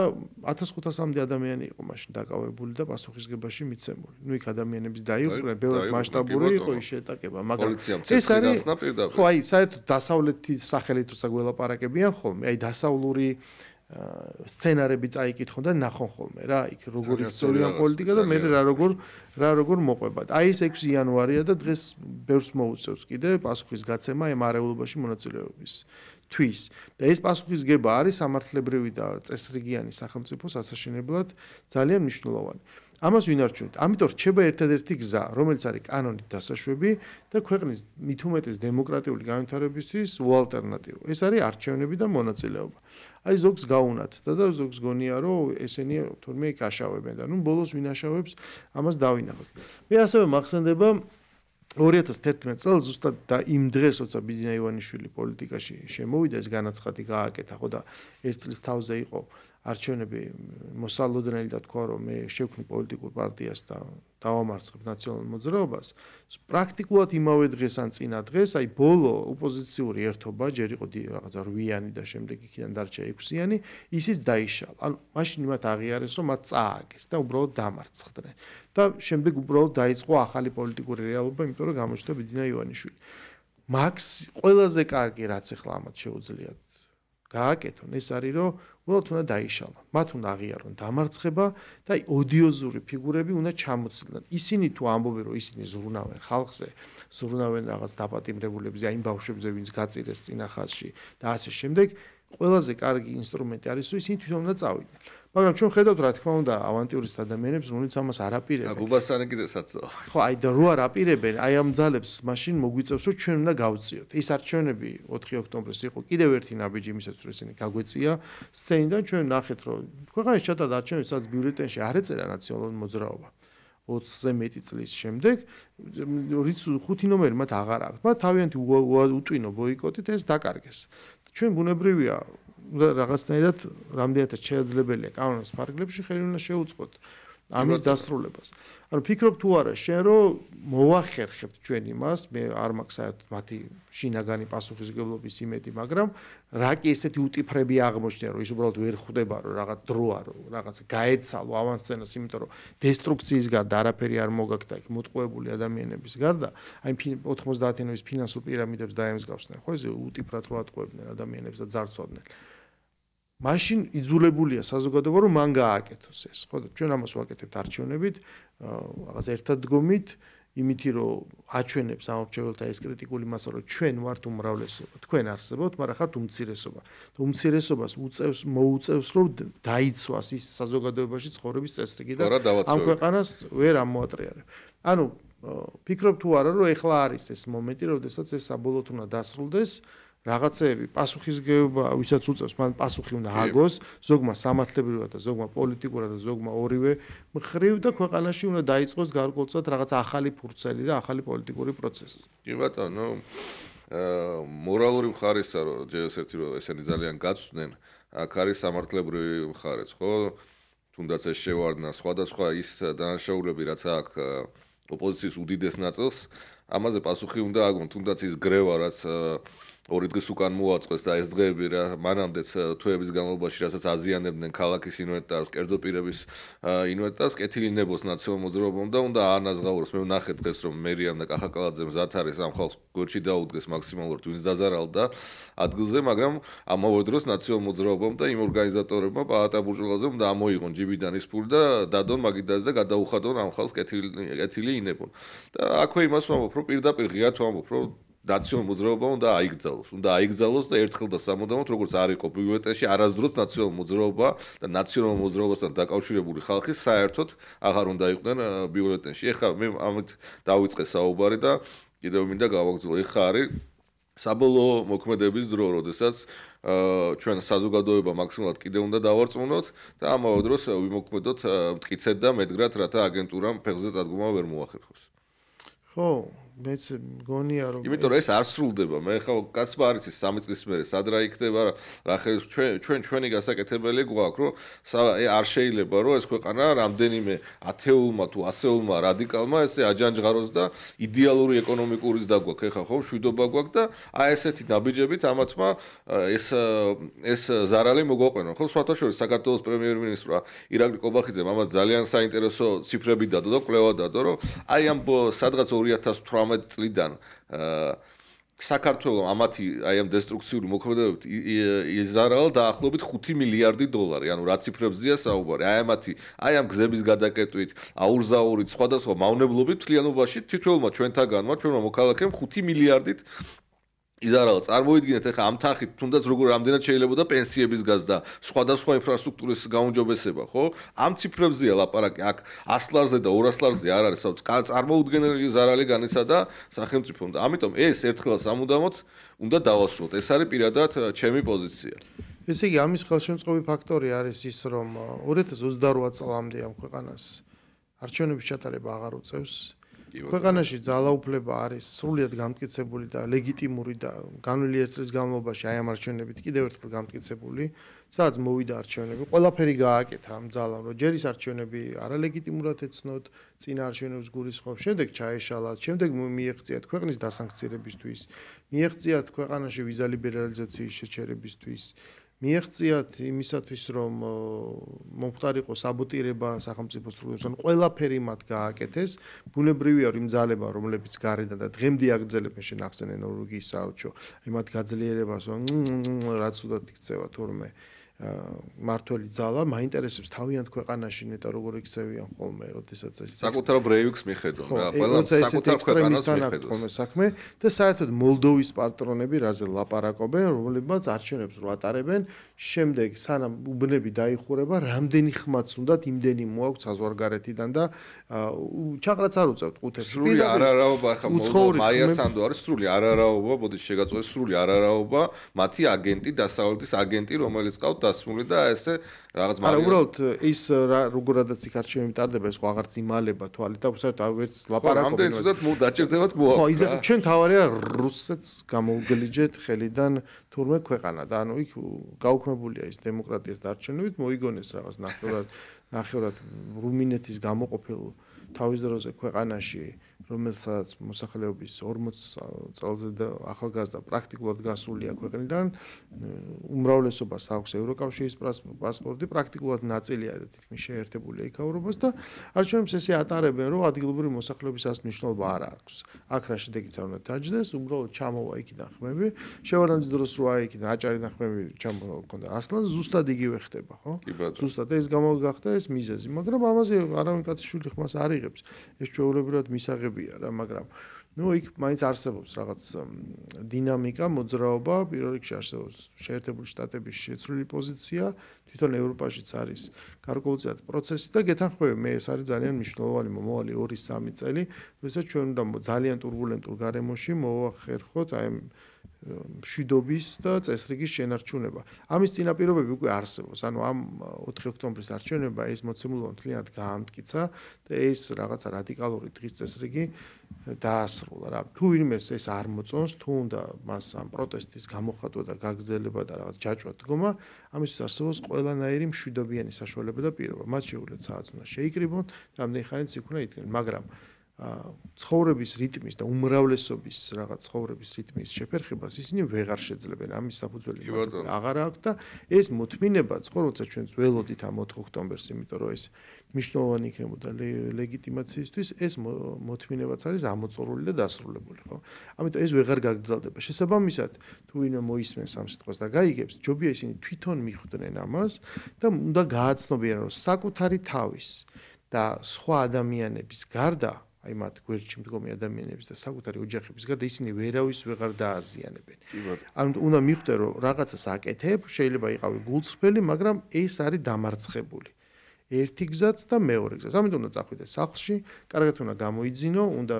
1500-მდე ადამიანი იყო მაშინ დაკავებული და პასუხისგებაში მიცემული. ნუ იქ ადამიანების დაიღუპნენ, ბევრად მასშტაბური იყო ის შეტაკება, მაგრამ ეს არის ხო აი საერთოდ დასავლეთის სახელით როცა გველაპარაკებიან ხოლმე, აი დასავლური სცენარები წაიკითხონ და ნახონ ხოლმე რა იქ როგორი ისტორია პოლიტიკა და მე რა როგორ მოყვება. აი ეს 6 იანვარია და დღეს ბევრს მოუწევს კიდე პასუხისგაცემა ამ არეულობაში მონაწილეობის თვის. და ეს პასუხისგება არის სამართლებრივი და წესრიგიანი სახელმწიფოს ასაშენებლად ძალიან მნიშვნელოვანი. ამას ვინარჩუნებთ. ამიტომ რჩება ერთადერთი გზა, რომელიც არის კანონით დასაშვები და ქვეყნის მithumetes დემოკრატიული განვითარებისთვის უალტერნატივო. ეს არის არჩევნები და მონაწილეობა. აი ზოგს გაუნათდა და ზოგს გონია რომ ესენი თურმე იქ აშავებენ და ნუ ბოლოს ვინ აშავებს ამას დავინახოთ. მე ასევე მახსენდება 2011 წელს ზუსტად და იმ დღეს როცა ბიზნა ივანიშვილი პოლიტიკაში შემოვიდა ეს განაცხადი გააკეთა ხო და 1 წლის თავზე იყო არჩევნები მოსალოდნელი და თქვა რომ მე შევქმნი პოლიტიკურ პარტიას და დავამარცხებ ნაციონალურ მოძრაობას პრაქტიკულად იმავე დღეს ან წინა დღეს აი ბოლო ოპოზიციური ერთობა ჯერ იყო რაღაცა 8-იანი და შემდეგ იქიდან დარჩა 6-იანი ისიც დაიშალა ანუ მაშინ მათ აღიარეს რომ მათ წააგეს და უბრალოდ დამარცხდნენ და შემდეგ უბრალოდ დაიწყო ახალი პოლიტიკური რეალობა იმიტომ რომ გამოჩნდა ბიძინა ივანიშვილი მაქს ყველაზე კარგი რაც ახლა ამათ შეუძლიათ გააკეთონ ეს არის რომ უბრალოდ უნდა დაიშალონ მათ უნდა აღიარონ დამარცხება და აი ოდიოზური ფიგურები უნდა ჩამოცილონ ისინი თუ ამბობენ რომ ისინი ზრუნავენ ხალხზე ზრუნავენ რაღაც დაპატიმრებულებზე აი იმ ბავშვებზე ვინც გაწირეს წინა ხაზში და ასე შემდეგ ყველაზე კარგი ინსტრუმენტი არის რომ ისინი თვითონ უნდა წავიდნენ მაგრამ ჩვენ ხედავთ რა თქმა უნდა ავანტიურისტ ადამიანებს რომლებიც ამას არ აპირებენ გუბასანი კიდესაც ხო აი და რო არ აპირებენ აი ამ ძალებს მაშინ მოგვიწევს რომ ჩვენ უნდა გავწიოთ ეს არჩევნები 4 ოქტომბრის იყო კიდევ ერთი ნაბიჯი იმისაც რომ ისინი გაგვეწია სცენიდან ჩვენ ნახეთ რომ ქვეყანაში ჩატარდა არჩევნები სადაც ბიულეტენში არ ეწერა ნაციონალური მოძრაობა 20-ზე მეტი წლის შემდეგ რის 5 ნომერი მათ აღარ აქვს მათ თავიანთი უტვინო ბოიკოტით ეს დაკარგეს ჩვენ ბუნებრივია და რაღაცნაირად რამდენადაც შეაძლებელია კანონის ფარგლებში ხელი უნდა შეუწყოთ ამის დასრულებას. ანუ ფიქრობ თუ არა შენ რომ მოვახერხებთ ჩვენ იმას, მე არ მაქვს საერთოდ მათი შინაგანი პასუხისმგებლობის იმედი, მაგრამ რა კი ესეთი უტიფრები აღმოჩნდა რომ ის უბრალოდ ვერ ხვდება რომ რაღაც დროა რომ რაღაც გაეცალო ავანსცენას, იმიტომ რომ დესტრუქციის გარდა არაფერი არ მოგაკდა იქ მოტყუებული ადამიანების გარდა, აი 90-იანების ფინანსურ პირამიდებს დაემსგავსნენ, ხო ეს უტიფრად რო ატყუებდნენ ადამიანებს და ძარცვავდნენ. მაშინ იძულებულია საზოგადოება რომ მან გააკეთოს ეს, ხო და ჩვენ ამას ვაკეთებთ არჩევნებით, რაღაც ერთად დგომით, იმითი რომ აჩვენებს ამორჩეველთა ეს კრიტიკული მასა რომ ჩვენ ვართ უმრავლესობა, თქვენ არსებობთ, მაგრამ ხართ უმცირესობა. და უმცირესობას მოუწევს რომ დაიცვას ის საზოგადოებაში ცხოვრების წესრიგი და ამ ქვეყანას ვერ ამოატრიალებ. ანუ ფიქრობ თუ არა რომ ეხლა არის ეს მომენტი, როდესაც ეს საბოლოოდ უნდა დასრულდეს. რაღაცეები პასუხისგებლობა ვისაც უწევს მან პასუხი უნდა აგოს ზოგმა სამართლებრივად და ზოგმა პოლიტიკურად და ზოგმა ორივე მხრივ და ქვეყანაში უნდა დაიწყოს გარკვეულწილად რაღაც ახალი ფურცელი და ახალი პოლიტიკური პროცესი. კი ბატონო, მორალური მხარესა რომ ჯერ ერთი რომ ესენი ძალიან გაცვდნენ, აქ არის სამართლებრივი მხარეც, ხო? თუნდაც ეს შევარდნა სხვადასხვა ის დანაშაულები რაც აქ ოპოზიციის უდიდეს ნაწილს, ამაზე პასუხი უნდა აგონ, თუნდაც ის გრევა რაც 2 დღის უკან მოაწყეს და ეს დღეები რა მანამდეც თვეების განმავლობაში რასაც აზიანებდნენ ქალაქის ინვენტარს, კერძო პირების ინვენტარს, კეთილინებოს ნაციონალურ მოძრაობამ და უნდა აანაზღაუროს. მე ვნახეთ დღეს რომ მერიამ და კახაკალაძე მზად არის ამ ხალხს გვერდში დაუდგეს მაქსიმალურად ვინც დაზარალდა ადგილზე, მაგრამ ამავე დროს ნაციონალურ მოძრაობამ და იმ ორგანიზატორებმა პალატა ბურჟულაძემ და ამოიღონ ჯიბიდან ის ფული და დადონ მაგიდაზე და გადაუხადონ ამ ხალხს კეთილი ინებონ. და აქვე იმას ვამბობ, რომ პირდაპირ ღიად ვამბობ, რომ ნაციონალურ მოძრაობა უნდა აიგზალოს და ერთხელ და სამუდამოდ როგორც არ იყო ბიულეტენში არასდროს ნაციონალურ მოძრაობა და ნაციონალურ მოძრაობასთან დაკავშირებული ხალხი საერთოდ აღარ უნდა იყვნენ ბიულეტენში. ეხლა მე ამით დავიწყე საუბარი და კიდევ მინდა გავაგრძელო. ეხლა არის საბოლოო მოქმედების დრო, როდესაც ჩვენ საზოგადოება მაქსიმალურად კიდევ უნდა დავარწმუნოთ და ამავე დროს ვიმოქმედოთ მტკიცედ და მედგრად, რათა აგენტურამ ფეხზე წადგომა ვერ მოახერხოს. ხო, მეც მგონია რომ იმიტომ რომ ეს არ სრულდება. მე ხა კაცმა არის ის 3 წლის მერე სად რა იქნება რა ჩვენი გასაკეთებელი გვაქვს რომ არ შეიძლება რომ ეს ქვეყანა რამდენიმე ათეულმა თუ ასეულმა რადიკალმა ესე აჯანჯღაროს და იდეალური ეკონომიკურის დაგვაქვს. ეხა ხო შვიდობა გვაქვს და აი ესეთი ნაბიჯებით ამათმა ეს ზარალი მოგვაყვენონ. ხო სხვათა შორის საქართველოს პრემიერ-მინისტრმა ირაკლი კობახიძემ ამას ძალიან საინტერესო ციფრები დადო და კვლევა დადო რომ აი ამ სადღაც 2018 წლიდან საქართველოს ამათი აი ამ დესტრუქციული მოქმედებებით იზარალა დაახლოებით 5 მილიარდი დოლარი. ანუ რა ციფრებზეა საუბარი? აი ამ გზების გადაკეტვით, აურზაურით, სხვადასხვა მავნებლობით მთლიანობაში თითოეულმა ჩვენთაგანმა, ჩვენმა მოქალაქემ 5 მილიარდით იზარალა. წარმოიდგინეთ ახლა ამ თანხით თუნდაც როგორ რამდენად შეიძლება და პენსიების გაზრდა, სხვადასხვა ინფრასტრუქტურის გაუმჯობესება, ხო? ამ ციფრებზეა ლაპარაკი. აქ 100 ლარზე და 200 ლარზე არ არის წარმოუდგენელი ზარალი განიცადა სახელმწიფომ და ამიტომ ეს ერთხელ სამუდამოდ უნდა დავასრულოთ. ეს არის პირადად ჩემი პოზიცია. ესე იგი ამის ხელშემწყობი ფაქტორი არის ის რომ 2028 წლამდე ამ ქვეყანას არჩევნების ჩატარება აღარ უწევს. ქვეყანაში ძალაუფლება არის სრულიად გამტკიცებული და ლეგიტიმური და განვლილი ერთ წლის განმავლობაში აი ამ არჩევნებით კიდევ ერთხელ გამტკიცებული, სადაც მოვიდა არჩევნები, ყველაფერი გააკეთა ამ ძალამ, რომ ჯერ ის არჩევნები არალეგიტიმურად ეცნოთ, წინა არჩევნებს გულისხმობ, შემდეგ ჩაეშალათ, შემდეგ მიეღწიათ ქვეყნის დასანქცირებისთვის, მიეღწიათ ქვეყანაში ვიზა ლიბერალიზაციის შეჩერებისთვის, მიეღწიათ იმისათვის, რომ მომხდარიყო საბოტირება სახელმწიფო სტრუქტურებს, ან ყველაფერი მათ გააკეთეს, ბუნებრივია რომ იმ ძალებმა, რომლებიც გარედან და დღემდე აგრძელებენ შენახსენე ნორვეგიის საელჩო, აი მათ გაძლიერებას, რომ რაც უდად იქცევა თორმე მართველი ძალა მაინტერესებს თავიანთ ქვეყანაში ნეტა როგორ იქცევიან ხოლმე, როდესაც ეს საკუთარ ბრეივიკს მიხედონ რა, ყველა საკუთარ ქვეყანას მიხედონ საქმე და საერთოდ მოლდოვის პატრონები რაზე ლაპარაკობენ, რომლებმაც არჩევნებს რო ატარებენ, შემდეგ სანამ უბნები დაიხურება, რამდენი ხმაც უნდათ იმდენი მოაქვს საზღვარგარეთიდან და ჩაყრაც არ უწევთ ყუთებს. სრული არარაობა ახლა მაია სანდო არის სრული არარაობა, ბოდიში შეგაწყვეტ სრული არარაობა, მათი აგენტი, დასავლეთის აგენტი, რომელიც ყავთ დასმული და ესე რაღაც მაგრამ უბრალოდ ის როგორადაც იქ არჩევნები ტარდება ეს აღარც იმალება თვალით და საერთოდ ვერც ლაპარაკობენ. ამდენ ცუდად დაჭირდებათ მოაქვს. ხო, ჩვენ თავარია რუსეთს გამოვგლიჯეთ ხელიდან თურმე ქვეყანა და ანუ იქ გაუქმებულია ის დემოკრატიას დარჩენებით მოიგონეს რაღაც ნახევრად რუმინეთის გამოყოფილ თავის დროზე ქვეყანაში რომელსაც მოსახლეობის 40 წელზე და ახალგაზრდა პრაქტიკულად გასულია ქვეყნიდან უმრავლესობას აქვს ევროკავშირის პასპორტი პრაქტიკულად ნაწილია და თითქმის შეერთებულია იქაურობას და არჩევნებს ესე ატარებენ რომ ადგილობრივი მოსახლეობის ასეთ მნიშვნელობა არ აქვს აქ რა შედეგიც არ უნდა დაჯდეს უბრალოდ ჩამოვა იქიდან ხმები შევარდნაძის დროს რო აი იქიდან აჭარიდან ხმები ჩამოქონდა ასლან ზუსტად იგივე ხდება ხო ზუსტად ეს გამოგახდა ეს მიზეზი მაგრამ ამაზე არავინ კაცი შვილი ხმას არ იღებს ეს ჩვეულებრივად მისაღებია რა მაგრამ ну იქ მაინც არსებობს რაღაც დინამიკა მოძრაობა პირველ რიგში არსებობს შეერთებული შტატების შეცვლილი პოზიცია თვითონ ევროპაშიც არის გარკვეულწილად პროცესი და გეთანხმები მე ეს არის ძალიან მნიშვნელოვანი მომავალი 2-3 წელი როდესაც ჩვენ უნდა ძალიან турბულენტურ გარემოში მოვახერხოთ აი მშვიდობის და წესრიგის შენარჩუნება. ამის წინაპირობები უკვე არსებობს. ანუ ამ 4 ოქტომბრის არჩევნებმა ეს მოცემულობა მთლიანად გაამტკიცა და ეს რაღაცა რადიკალური დღის წესრიგი დაასრულა რა. თუ ვინმეს ეს არ მოწონს, თუ უნდა მას ამ პროტესტის გამოხატვა და გაგრძელება და რაღაც ჯაჭვა დგომა, ამისთვის არსებობს ყველანაირი მშვიდობიანი საშუალება და პირობა. მათ შეუძლიათ საათს უნდა შეიკრიბონ და ამდენი ხანით იქ უნდა იდგნენ, მაგრამ ცხოვრების რიტმის და უმრავლესობის რაღაც ცხოვრების რიტმის შეფერხებას ისინი ვეღარ შეძლებენ ამის საფუძველი აღარ აქვს და ეს მოთმინებაც ხო როცა ჩვენ ველოდით ამ 4 ოქტომბერს იმიტომ რომ ეს მნიშვნელოვანი იქნებოდა ლეგიტიმაციისთვის ეს მოთმინებაც არის ამოწურული და დასრულებული ხო ამიტომ ეს ვეღარ გაგრძელდება შესაბამისად თუ ვინმე მოისმენს ამ სიტყვას და გაიგებს ჯობია ისინი თვითონ მიხვდნენ ამას და უნდა გააცნობიან რომ საკუთარი თავის და სხვა ადამიანების გარდა აი მათ გვერდში მდგომი ადამიანების და საკუთარი ოჯახების გარდა ისინი ვერავის ვეღარ დააზიანებენ. ანუ უნდა მიხვდე რომ რაღაცას აკეთებ, შეიძლება იყავი გულწრფელი, მაგრამ ეს არის დამარცხებული. ერთი გზაც და მეორე გზაც. ამიტომ უნდა წახვიდე სახლში, კარგად უნდა გამოიძინო, უნდა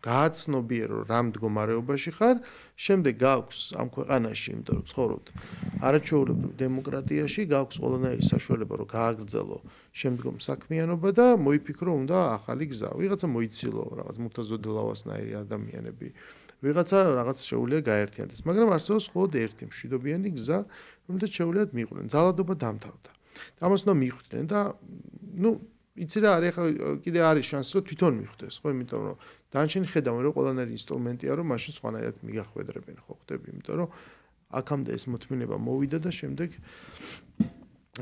გააცნობიერო რა მდგომარეობაში ხარ, შემდეგ გაქვს ამ ქვეყანაში, იმიტომ რომ ცხოვრობთ არაჩვეულებრივ დემოკრატიაში, გაქვს ყველანაირი საშუალება რომ გააგრძელო შემდგომ საქმიანობა და მოიფიქრო უნდა ახალი გზა. ვიღაცა მოიცილო რაღაც მურთაზოდელავასნაირი ადამიანები. ვიღაცა რაღაც შეუძლია გაერთიანდეს, მაგრამ არსებობს მხოლოდ ერთი მშვიდობიანი გზა, რომელთაც შეუძლიათ მიყვნენ. ძალადობა დამთავრდა. ამას უნდა მიხვდნენ და ნუ იცი რა არის ახლა კიდე არის შანსი რომ თვითონ მიხვდეს ხო იმიტომ რომ დანარჩენი ხედავენ რომ ყველანაირი ინსტრუმენტია რომ მაშინ სხვანაირად მიგახვედრებენ ხო ხდები იმიტომ რომ აქამდე ეს მოთმინება მოვიდა და შემდეგ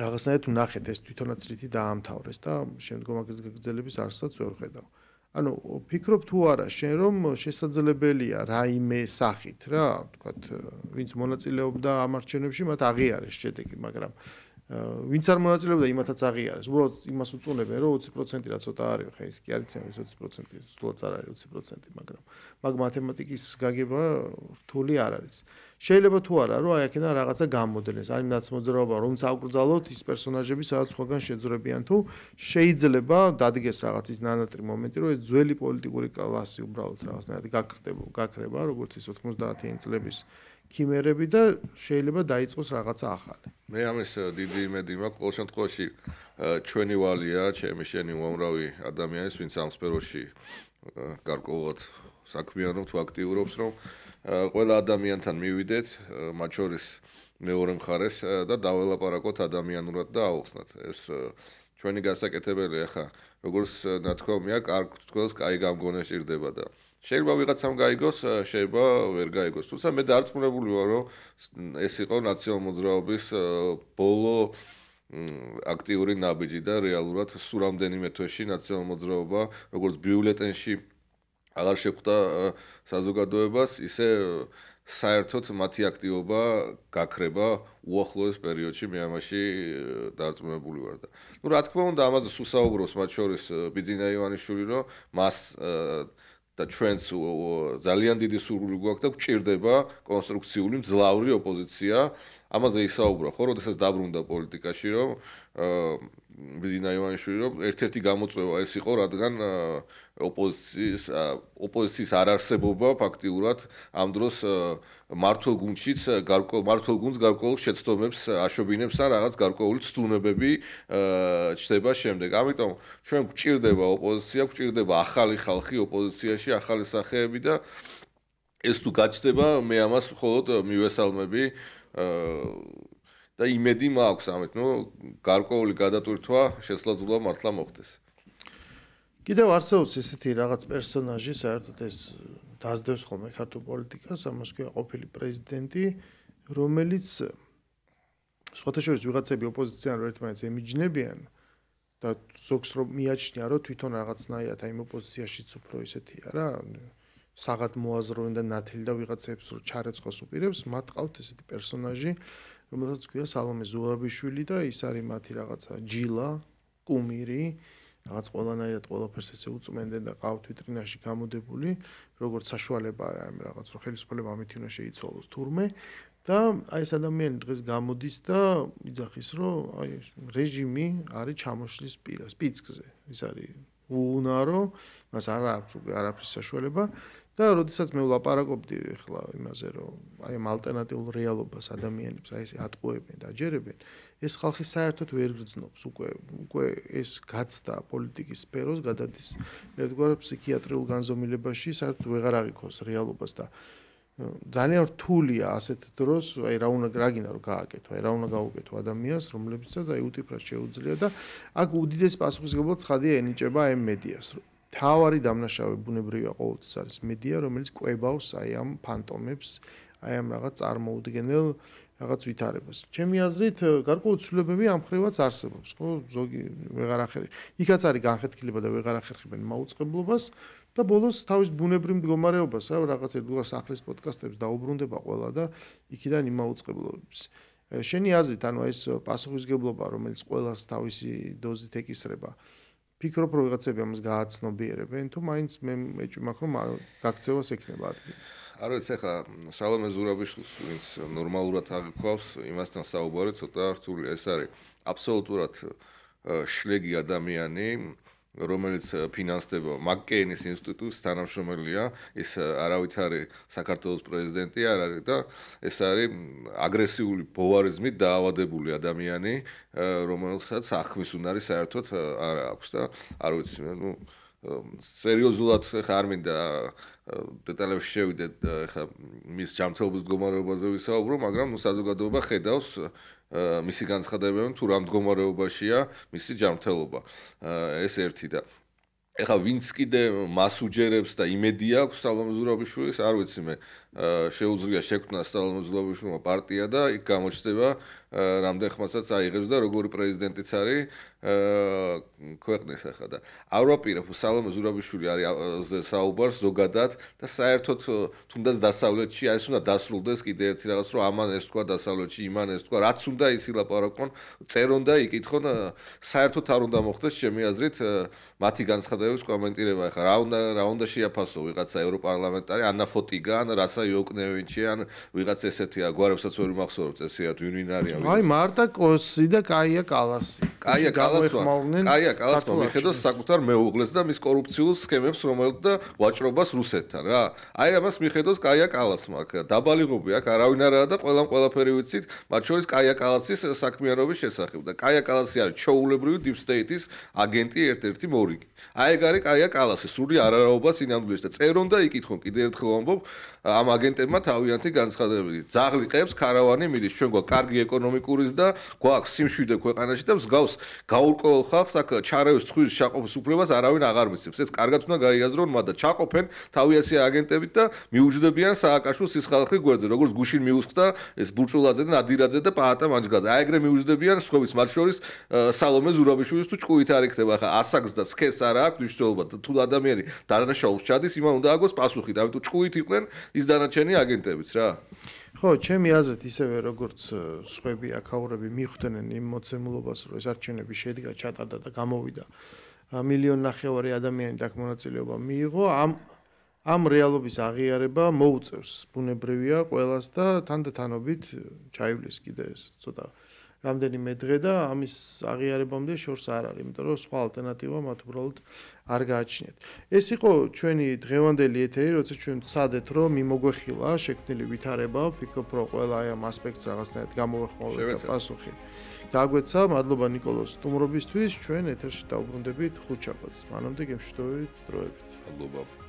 რაღაცნაირად ვნახეთ ეს თვითონაც რითი დაამთავრეს და შემდგომ აგრეთვე გაგრძელების არსსაც ვერ ხედავ ანუ ფიქრობ თუ არა შენ რომ შესაძლებელია რაიმე სახით რა თქვათ ვინც მონაწილეობდა ამ არჩევნებში მათ აღიარეს შედეგი მაგრამ ვინც არ მონაწილეობდა იმათაც აღიარეს. უბრალოდ იმას უწუნებენ რომ 20% რა ცოტა არის, ხა ის კი არ იციან 20%, სულაც არ არის 20%, მაგრამ მაგ მათემატიკის გაგება რთული არ არის. შეიძლება თუ არა რომ აი აქედან რაღაცა გამოდრეს, აი ნაცმოძრაობა რომ წავკრძალოთ ის პერსონაჟები სადაც სხვაგან შეძრებიან თუ შეიძლება დადგეს რაღაც ის ნანატრი მომენტი რომ ეს ძველი პოლიტიკური კლასი უბრალოდ რაღაცნაირად გაქრება როგორც ის 90-იანი წლების ქიმერები და შეიძლება დაიწყოს რაღაცა ახალი. მე ამის დიდი იმედი მაქვს, ყოველ შემთხვევაში ჩვენი ვალია, ჩემი შენი უამრავი ადამიანის, ვინც ამ სფეროში გარკვეულად საქმიანობთ, აქტიურობთ, რომ ყველა ადამიანთან მივიდეთ, მათ შორის მეორე მხარეს და დაველაპარაკოთ ადამიანურად და აუხსნათ. ეს ჩვენი გასაკეთებელი ახლა როგორც ნათქვამია, კარგ თქოს, კაი გამგონე სჭირდება და შეიძლება ვიღაცამ გაიგოს, შეიძლება ვერ გაიგოს. თუმცა მე დარწმუნებული ვარ, რომ ეს იყო ნაციონალ-მოძრაობის ბოლო აქტიური ნაბიჯი და რეალურად სულ რამდენიმე თვეში ნაციონალ-მოძრაობა როგორც ბიულეტენში აღარ შეხვდა საზოგადოებას, ისე საერთოდ მათი აქტივობა გაქრება უახლოეს პერიოდში მე ამაში დარწმუნებული ვარ და ნუ რა თქმა უნდა ამაზე სულ საუბრობს მათ შორის ბიძინა ივანიშვილი რომ მას და ჩვენს ძალიან დიდი სურვილი გვაქვს და გვჭირდება კონსტრუქციული მძლავრი ოპოზიცია ამაზე ისაუბრა ხო როდესაც დაბრუნდა პოლიტიკაში რომ ბიძინა ივანიშვილი რომ ერთ-ერთი გამოწვევა ეს იყო რადგან ოპოზიციის არარსებობა ფაქტიურად ამ დროს მართლ გუნდშიც მართლ გუნდს გარკვეულ შეცდომებს აშობინებს ან რაღაც გარკვეული ცდუნებები ჩდება შემდეგ. ამიტომ ჩვენ გვჭირდება ოპოზიცია, გვჭირდება ახალი ხალხი ოპოზიციაში, ახალი სახეები და ეს თუ გაჩნდება, მე ამას მხოლოდ მივესალმები და იმედი მაქვს ამით, ნუ გარკვეული გადატვირთვა შესაძლოა მართლა მოხდეს. კიდევ არსებობს ესეთი რაღაც პერსონაჟი, საერთოდ ეს დაძდევს ხოლმე ქართულ პოლიტიკას, ამას ქვია ყოფილი პრეზიდენტი, რომელიც სხვათა შორის ვიღაცები ოპოზიციან რო ერთმანეთს ემიჯნებიან და ზოგს რომ მიაჩნია რომ თვითონ რაღაცნაირად აი ოპოზიციაშიც უფრო ისეთია რა, საღად მოაზროვენ და ნათელი და ვიღაცებს რო ჩარეცხოს უპირებს, მათ ყავთ ესეთი პერსონაჟი, რომელსაც ქვია სალომე ზურაბიშვილი და ის არის მათი რაღაცა ჯილა, კუმირი რაღაც ყველანაირად ყველაფერს ესე უწმენდნენ და ყავთ ვიტრინაში გამოდებული, როგორც საშუალება ამ რაღაც რო ხელისუფლება ამით უნდა შეიცვალოს თურმე და აი ეს ადამიანი დღეს გამოდის და იძახის რომ აი რეჟიმი არის ჩამოშლის სპიცკზე. ის არის უუნარო, მას არ აქვს უკვე არაფრის საშუალება და როდესაც მე ვლაპარაკობდი ახლა იმაზე რომ აი ამ ალტერნატიულ რეალობას ადამიანებს აი ესე ატყუებენ და აჯერებენ ეს ხალხი საერთოდ ვერ გრძნობს უკვე ეს გაცდა პოლიტიკის სფეროს გადადის ერთგვარ ფსიქიატრიულ განზომილებაში საერთოდ ვეღარ აღიქოს რეალობას და ძალიან რთულია ასეთ დროს აი რა უნდა რაგინა რომ გააკეთო აი რა უნდა გაუკეთო ადამიანს რომლებიცაც აი უტიფრად შეუძლია და აქ უდიდეს პასუხისმგებლობა ცხადია ენიჭება ამ მედიას თავარი დამნაშავე ბუნებრივია ყოველთვის არის მედია რომელიც კვებავს აი ამ ფანტომებს აი ამ რაღაც წარმოუდგენელ რაღაც ვითარებას. ჩემი აზრით გარკვეული ცვლილებები ამ ხრივაც არსებობს, ხო? ზოგი ვეღარ ახერხებს. იქაც არის განხეთქილება და ვეღარ ახერხებენ მაუწყებლობას და ბოლოს თავის ბუნებრივ მდგომარეობას, რა რაღაც ერთგვარ სახლის პოდკასტებს დაუბრუნდება ყველა და იქიდან იმაუწყებლობებს. შენი აზრით, ანუ ეს პასუხისმგებლობა, რომელიც ყველას თავისი დოზით ეკისრება, ფიქრობ რომ ვიღაცები ამას გააცნობიერებენ, თუ მაინც მე მეჭვი მაქვს რომ გაქცევას ექნება ადგილი. არ ვიცი ახლა სალომე ზურაბიშვილს ვინც ნორმალურად აღიქვავს იმასთან საუბარი ცოტა რთულია ეს არის აბსოლუტურად შლეგი ადამიანი რომელიც ფინანსდება მაკკეინის ინსტიტუტის თანამშრომელია ის არავით არის საქართველოს პრეზიდენტი არ არის და ეს არის აგრესიული ბოვარიზმით დაავადებული ადამიანი რომელსაც ახმის უნარი საერთოდ არ აქვს და არ ვიცი ნუ სერიოზულად ხა არ მინდა დეტალებში შევიდეთ ხა მის ჯანმრთელობის მდგომარეობაზე ვისაუბრო, მაგრამ ნუ საზოგადოება ხედავს მისი განცხადებები თუ რა მდგომარეობაშია მისი ჯანმრთელობა. ეს ერთი და ეხლა ვინც კიდე მას უჯერებს და იმედი აქვს სალომე ზურაბიშვილის, არ ვიცი მე შეუძლია შექმნას სალომე ზურაბიშვილმა პარტია და იქ გამოჩნდება რამდენ ხმასაც აიღებს და როგორი პრეზიდენტიც არის ქვეყნის ახლა და ავროპირებ სალომე ზურაბიშვილი არის საუბარს ზოგადად და საერთოდ თუნდაც დასავლეთში ეს უნდა დასრულდეს კიდე ერთი რაღაც რომ ამან ეს თქვა დასავლეთში იმან ეს თქვა რაც უნდა ის ილაპარაკონ წერონ და იკითხონ საერთოდ არ უნდა მოხდეს ჩემი აზრით მათი განცხადებების კომენტირება ახლა რა უნდა შეაფასო ვიღაცა ევროპარლამენტარი ანა ფოტიგა ან რასა იოკნევიჩი ან ვიღაც ესეთია გვარებსაც ვერ მახსოვს წესიათ ვინ არის აი მარტა კოსი და კაია კალასი კაია კალასმა მიხედავს საკუთარ მეუღლეს და მის კორუფციულ სქემებს, რომელიც და ვაჭრობას რუსეთთან რა. აი ამას მიხედავს კაია კალასმა. დაბალიღობი აქ არავინ არაა და ყველაფერი ვიცით, მათ შორის კაია კალასის საქმიანობის შესახებ და კაია კალასი არის ჩაულებრივი deep state-ის აგენტი ერთ-ერთი მორიგი. აი ეგ არის კაია კალასი, სრული არარაობა სინამდვილეში და წერონ და იკითხონ კიდე ერთხელ ვამბობ ამ აგენტებმა თავიანთი განცხადებები. ძაღლი ყებს, ქარავანი მიდის, ჩვენ გვაქვს კარგი ეკონომიკურის და გვაქვს სიმშვიდე ქვეყანაში და მსგავს გაურკვეველ ხალხს აქ ჩარევის ცხვირის ჩაყოფის უფლებას არავინ აღარ მისცემს. ეს კარგად უნდა გაიაზრონ, მაგრამ ჩაყოფენ თავიანთი აგენტებით და მიუჯდებიან სააკაშვილს ის ხალხი გვერდზე, როგორც გუშინ მიუსხდა ეს ბურჭულაძე და ნადირაძე და პაატა მანჯგაძე. აი ეგრე მიუჯდებიან სხვების, მათ შორის სალომე ზურაბიშვილის თუ ჭკუით არ იქნება ხა ასაკს და სქეს არა აქვს მნიშვნელობა და თუ ადამიანი დანაშაულს ჩადის, იმან უნდა აგოს პასუხი. ამიტომ ჭკუით იყვნენ ის დანარჩენი აგენტებიც რა. ხო, ჩემი აზრით ისევე როგორც სხვები აქაურები მიხვდნენ იმ მოცემულობას, რომ ეს არჩევნები შედგა, ჩატარდა და გამოვიდა 1.5 მილიონი ადამიანი აქ მონაწილეობა მიიღო, ამ რეალობის აღიარება მოუწევს ბუნებრივია ყველას და თანდათანობით ჩაივლის კიდე ეს ცოტა რამდენიმე დღე და ამის აღიარებამდე შორს არ არის, იმიტომ რომ სხვა ალტერნატივა მათ უბრალოდ არ გააჩნიათ. ეს იყო ჩვენი დღევანდელი ეთერი, როცა ჩვენ ვცადეთ, რომ მიმოგვეხილა შექმნილი ვითარება, ვფიქრობ, რომ ყველა აი ამ ასპექტს რაღაცნაირად გამოვეხმოვეთ და პასუხი გაგვეცა. მადლობა ნიკოლოს სტუმრობისთვის, ჩვენ ეთერში დავბრუნდებით ხუთშაბათს. მანამდე გემშვიდობებით დროებით. მადლობა.